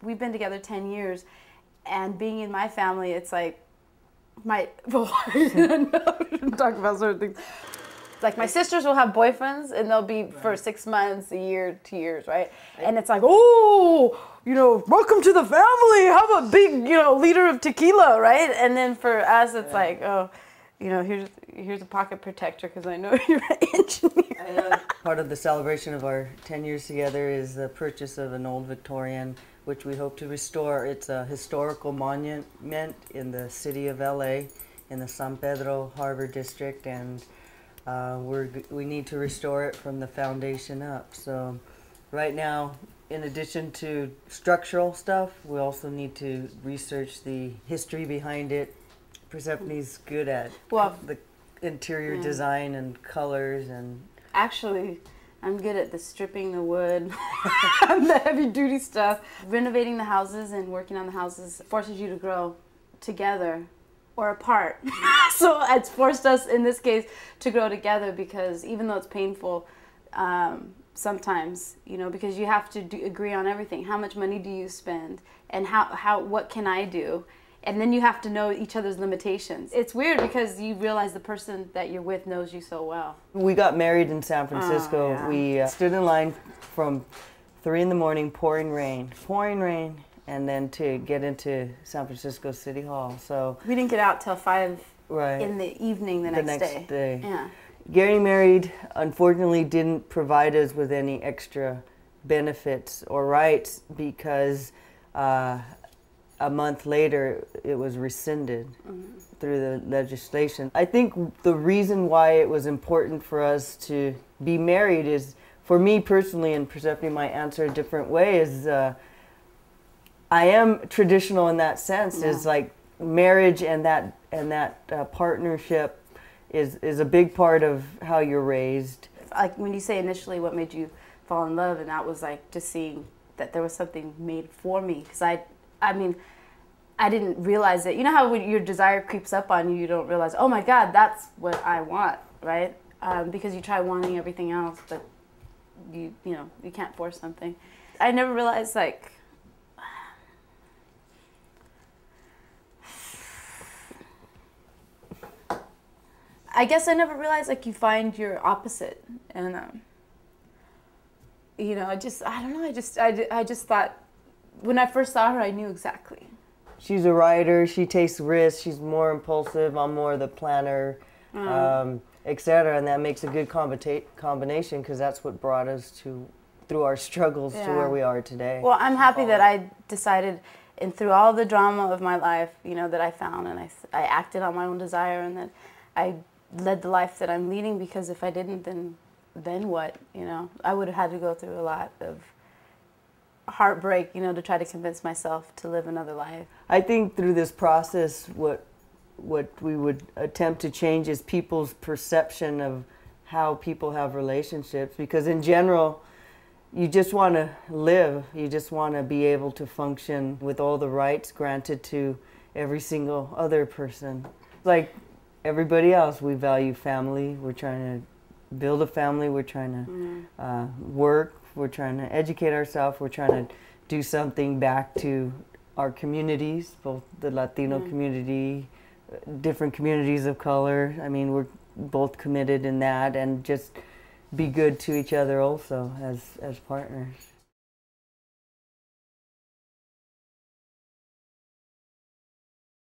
we've been together 10 years, and being in my family, it's like, well, I shouldn't talk about certain things. Like my sisters will have boyfriends and they'll be for 6 months, a year, 2 years, right? And it's like, oh, welcome to the family. Have a big, liter of tequila, right? And then for us, it's like, oh, here's a pocket protector because I know you're an engineer. Part of the celebration of our 10 years together is the purchase of an old Victorian, which we hope to restore. It's a historical monument in the city of LA, in the San Pedro Harbor District, and we need to restore it from the foundation up. So right now, in addition to structural stuff, we also need to research the history behind it. Persephone's good at the interior design and colors. And actually, I'm good at the stripping the wood, the heavy duty stuff. Renovating the houses and working on the houses forces you to grow together or apart. So it's forced us, in this case, to grow together, because even though it's painful, sometimes, because you have to agree on everything. How much money do you spend? And what can I do? And then you have to know each other's limitations. It's weird because you realize the person that you're with knows you so well. We got married in San Francisco. Oh, yeah. We stood in line from 3 in the morning, pouring rain, and then to get into San Francisco City Hall. So we didn't get out till 5 in the evening the next day. Yeah. Getting married, unfortunately, didn't provide us with any extra benefits or rights because a month later it was rescinded through the legislation. I think the reason why it was important for us to be married is, for me personally, and Persephone might answer a different way, is I am traditional in that sense. Is like marriage and that partnership is a big part of how you're raised. Like when you say initially what made you fall in love, and that was like just seeing that there was something made for me, because I mean, I didn't realize it. You know how when your desire creeps up on you, you don't realize, oh my God, that's what I want, right? Because you try wanting everything else, but you can't force something. I never realized, like, I guess I never realized, like, you find your opposite, and I don't know. I just thought, when I first saw her, I knew exactly. She's a writer. She takes risks. She's more impulsive. I'm more the planner, etc. And that makes a good combination, because that's what brought us through our struggles to where we are today. Well, I'm happy that I decided, and through all the drama of my life, that I found, and I acted on my own desire, and that I led the life that I'm leading, because if I didn't, then what? I would have had to go through a lot of heartbreak, to try to convince myself to live another life. I think through this process, what we would attempt to change is people's perception of how people have relationships, because in general, you just want to live. You just want to be able to function with all the rights granted to every single other person. Like everybody else, we value family. We're trying to build a family. We're trying to work. We're trying to educate ourselves. We're trying to do something back to our communities, both the Latino community, different communities of color. I mean, we're both committed in that, and just be good to each other also as partners.